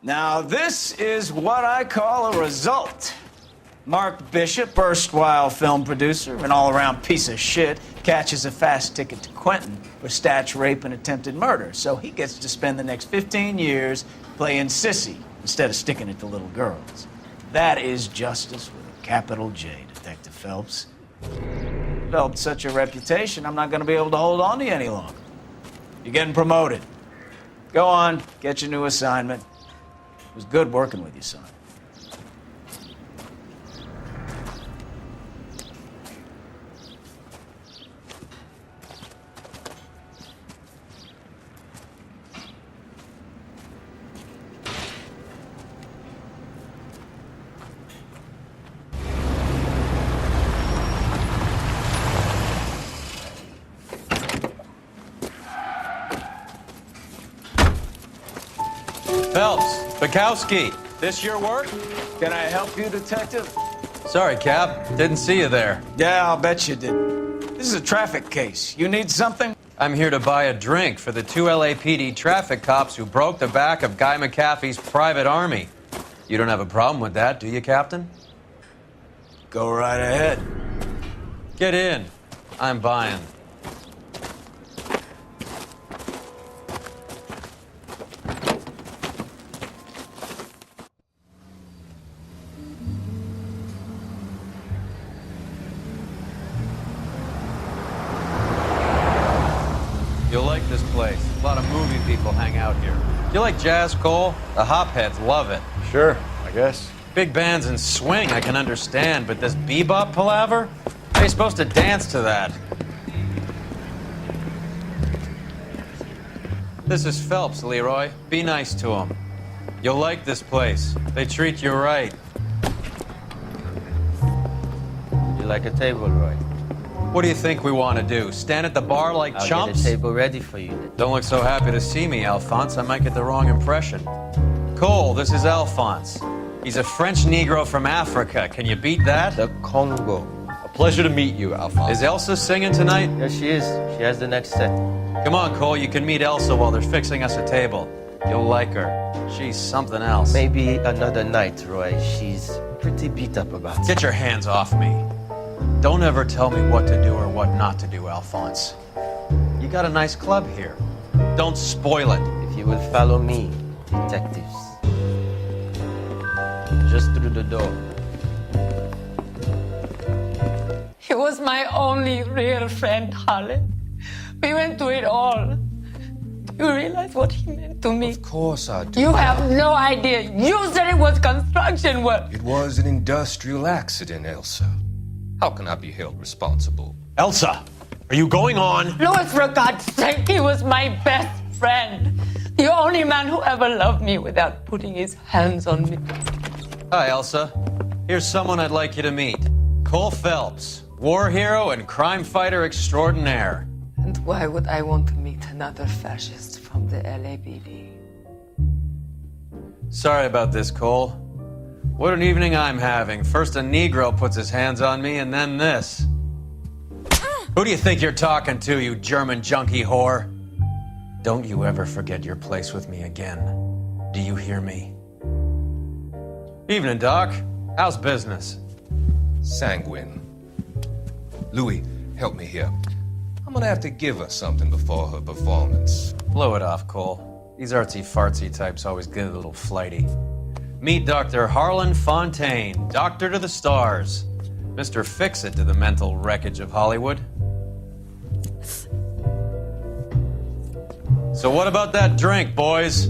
Now, this is what I call a result. Mark Bishop, erstwhile film producer, an all-around piece of shit, catches a fast ticket to Quentin for statch rape and attempted murder. So he gets to spend the next 15 years playing sissy instead of sticking it to little girls. That is justice with a capital J, Detective Phelps. Developed such a reputation, I'm not going to be able to hold on to you any longer. You're getting promoted. Go on, get your new assignment. It was good working with you, son. Phelps, Bukowski, this your work? Can I help you, Detective? Sorry, Cap. Didn't see you there. Yeah, I'll bet you did. This is a traffic case. You need something? I'm here to buy a drink for the 2 LAPD traffic cops who broke the back of Guy McAfee's private army. You don't have a problem with that, do you, Captain? Go right ahead. Get in. I'm buying. You'll like this place. A lot of movie people hang out here. You like jazz, Cole? The hopheads love it. Sure, I guess. Big bands and swing, I can understand, but this bebop palaver? How are you supposed to dance to that? This is Phelps, Leroy. Be nice to him. You'll like this place. They treat you right. You like a table, Roy? What do you think we want to do? Stand at the bar like I'll chumps? get a table ready for you then. Don't look so happy to see me, Alphonse. I might get the wrong impression. Cole, this is Alphonse. He's a French Negro from Africa. Can you beat that? The Congo. A pleasure to meet you, Alphonse. Is Elsa singing tonight? Yes, she is. She has the next set. Come on, Cole. You can meet Elsa while they're fixing us a table. You'll like her. She's something else. Maybe another night, Roy. She's pretty beat up about it. Get your hands off me. Don't ever tell me what to do or what not to do, Alphonse. You got a nice club here. Don't spoil it. If you will follow me, detectives. Just through the door. He was my only real friend, Harlan. We went through it all. Do you realize what he meant to me? Of course I do. You have no idea. You said it was construction work. It was an industrial accident, Elsa. How can I be held responsible? Elsa, are you going on? Louis, for God's sake, he was my best friend. The only man who ever loved me without putting his hands on me. Hi, Elsa. Here's someone I'd like you to meet. Cole Phelps, war hero and crime fighter extraordinaire. And why would I want to meet another fascist from the LAPD? Sorry about this, Cole. What an evening I'm having. First a Negro puts his hands on me, and then this. Who do you think you're talking to, you German junkie whore? Don't you ever forget your place with me again. Do you hear me? Evening, Doc. How's business? Sanguine. Louis, help me here. I'm gonna have to give her something before her performance. Blow it off, Cole. These artsy-fartsy types always get a little flighty. Meet Dr. Harlan Fontaine, doctor to the stars. Mr. Fix-It to the mental wreckage of Hollywood. So what about that drink, boys?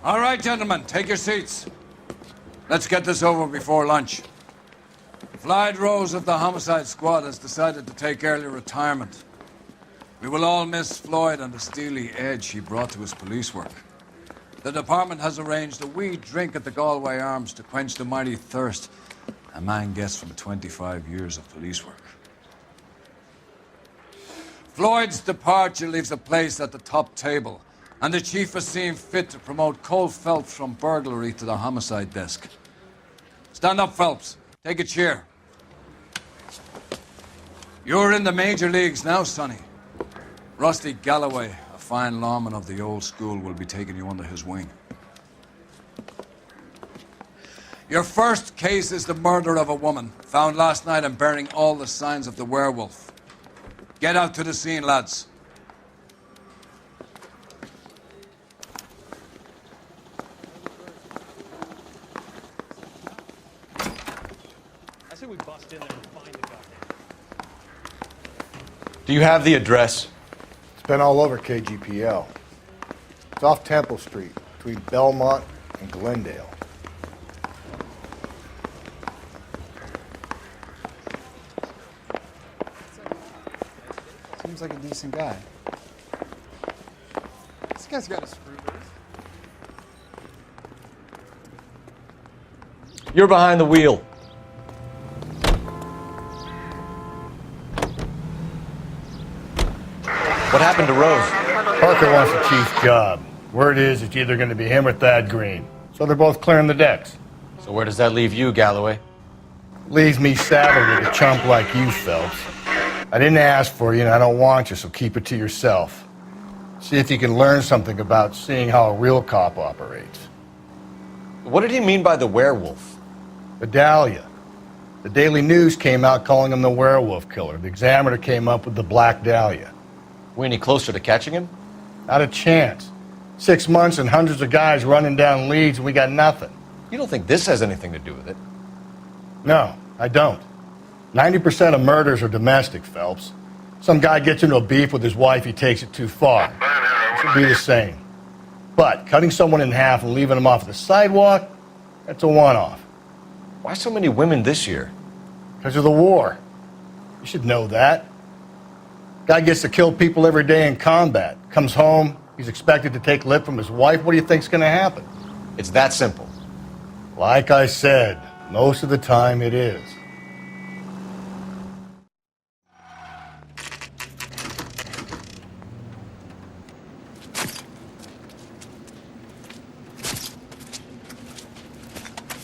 All right, gentlemen, take your seats. Let's get this over before lunch. Floyd Rose of the Homicide Squad has decided to take early retirement. We will all miss Floyd and the steely edge he brought to his police work. The department has arranged a wee drink at the Galway Arms to quench the mighty thirst a man gets from 25 years of police work. Floyd's departure leaves a place at the top table, and the chief has seen fit to promote Cole Phelps from burglary to the homicide desk. Stand up, Phelps. Take a chair. You're in the major leagues now, Sonny. Rusty Galloway, a fine lawman of the old school, will be taking you under his wing. Your first case is the murder of a woman, found last night and bearing all the signs of the werewolf. Get out to the scene, lads. I say we bust in there and find the goddamn. Do you have the address? It's been all over KGPL. It's off Temple Street, between Belmont and Glendale. Seems like a decent guy. This guy's got a screw loose. You're behind the wheel. What happened to Rose? Parker wants the chief's job. Word is it's either going to be him or Thad Green. So they're both clearing the decks. So where does that leave you, Galloway? Leaves me saddled with a chump like you, Phelps. I didn't ask for you and I don't want you, so keep it to yourself. See if you can learn something about seeing how a real cop operates. What did he mean by the werewolf? Vidalia. The Daily News came out calling him the werewolf killer. The Examiner came up with the Black Dahlia. We any closer to catching him? Not a chance. 6 months and hundreds of guys running down leads and we got nothing. You don't think this has anything to do with it? No, I don't. 90% of murders are domestic, Phelps. Some guy gets into a beef with his wife, he takes it too far. This would be the same. But cutting someone in half and leaving them off the sidewalk, that's a one-off. Why so many women this year? Because of the war. You should know that. Guy gets to kill people every day in combat. Comes home, he's expected to take lip from his wife. What do you think's going to happen? It's that simple. Like I said, most of the time it is.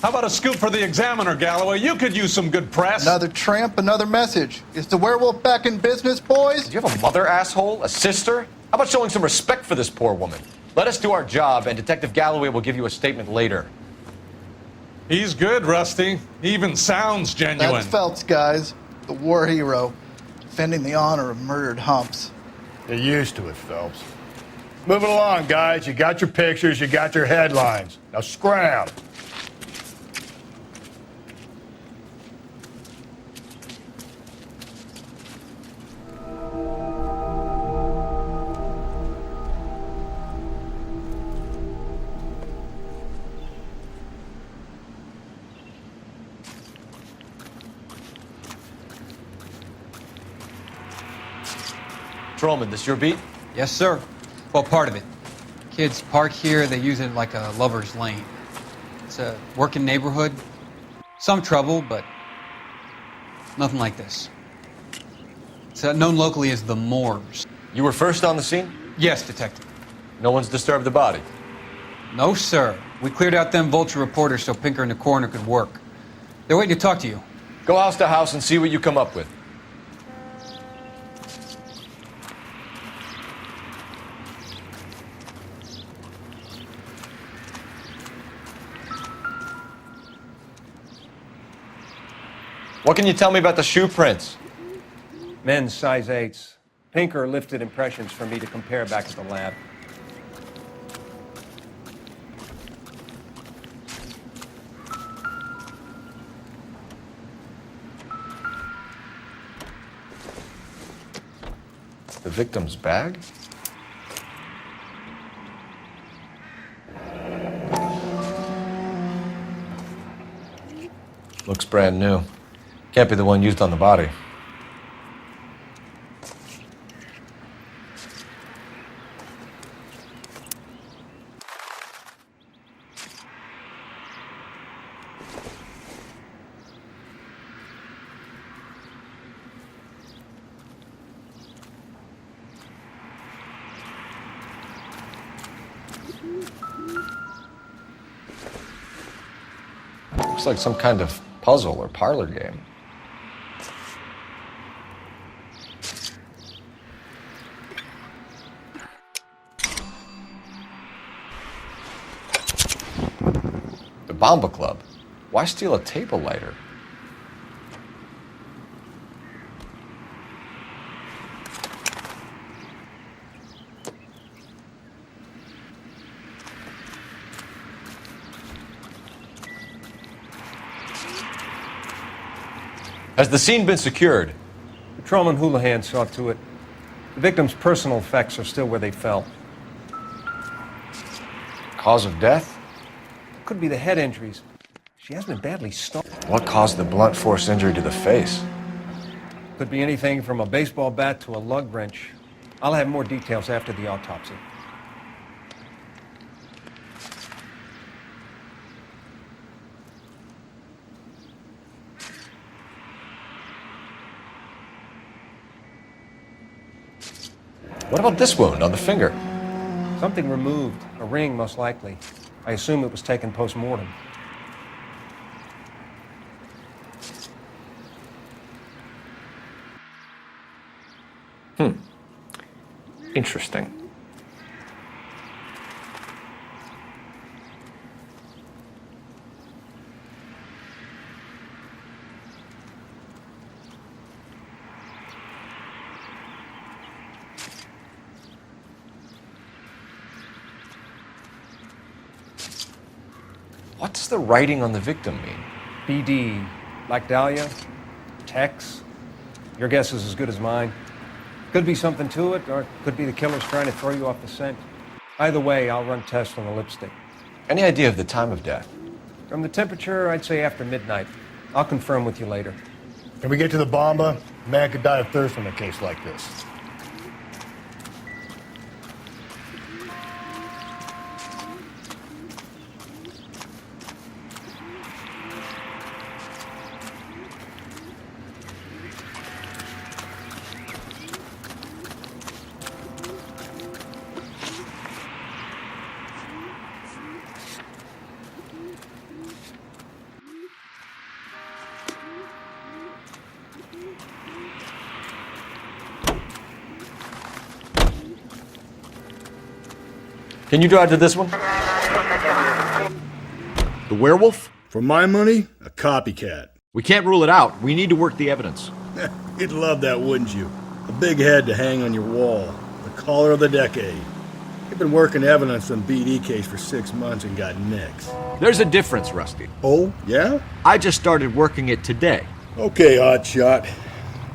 How about a scoop for the Examiner, Galloway? You could use some good press. Another tramp, another message. Is the werewolf back in business, boys? Do you have a mother, asshole? A sister? How about showing some respect for this poor woman? Let us do our job, and Detective Galloway will give you a statement later. He's good, Rusty. He even sounds genuine. That's Phelps, guys. The war hero. Defending the honor of murdered humps. You're used to it, Phelps. Move it along, guys. You got your pictures, you got your headlines. Now scram. Trollman, this your beat? Yes, sir. Well, part of it. Kids park here, they use it like a lover's lane. It's a working neighborhood. Some trouble, but nothing like this. It's known locally as the Moors. You were first on the scene? Yes, detective. No one's disturbed the body? No, sir. We cleared out them vulture reporters so Pinker and the coroner could work. They're waiting to talk to you. Go house to house and see what you come up with. What can you tell me about the shoe prints? Men's size 8s. Pinker lifted impressions for me to compare back at the lab. The victim's bag? Looks brand new. Can't be the one used on the body. Looks like some kind of puzzle or parlor game. The Bomba Club. Why steal a table lighter? Has the scene been secured? Patrolman Houlihan saw to it. The victim's personal effects are still where they fell. Cause of death? Could be the head injuries. She has been badly stung. What caused the blunt force injury to the face? Could be anything from a baseball bat to a lug wrench. I'll have more details after the autopsy. What about this wound on the finger? Something removed. A ring, most likely. I assume it was taken post-mortem. Interesting. What does the writing on the victim mean? BD. Like Dahlia? Tex? Your guess is as good as mine. Could be something to it, or it could be the killer's trying to throw you off the scent. Either way, I'll run tests on the lipstick. Any idea of the time of death? From the temperature, I'd say after midnight. I'll confirm with you later. Can we get to the Bomba? A man could die of thirst in a case like this. Can you drive to this one? The werewolf? For my money, a copycat. We can't rule it out. We need to work the evidence. You'd love that, wouldn't you? A big head to hang on your wall. The caller of the decade. You've been working evidence on BD case for 6 months and got nicks. There's a difference, Rusty. Oh, yeah? I just started working it today. Okay, hotshot.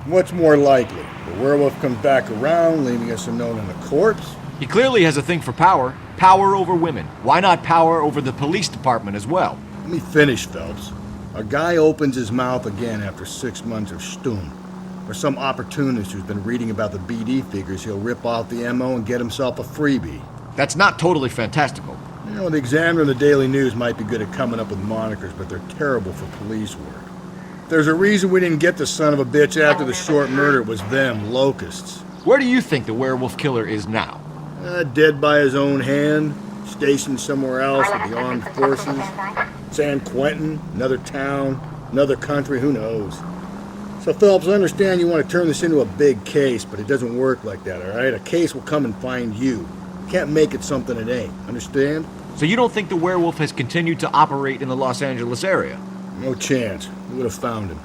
What's more likely? The werewolf comes back around, leaving us a note on the corpse? He clearly has a thing for power. Power over women. Why not power over the police department as well? Let me finish, Phelps. A guy opens his mouth again after 6 months of stewing. Or some opportunist who's been reading about the BD figures, he'll rip off the MO and get himself a freebie. That's not totally fantastical. You know, the Examiner and the Daily News might be good at coming up with monikers, but they're terrible for police work. If there's a reason we didn't get the son of a bitch after the short murder, it was them, locusts. Where do you think the werewolf killer is now? Dead by his own hand, stationed somewhere else with the armed forces. San Quentin, another town, another country, who knows? So, Phelps, I understand you want to turn this into a big case, but it doesn't work like that, all right? A case will come and find you. You can't make it something it ain't, understand? So you don't think the werewolf has continued to operate in the Los Angeles area? No chance. We would have found him.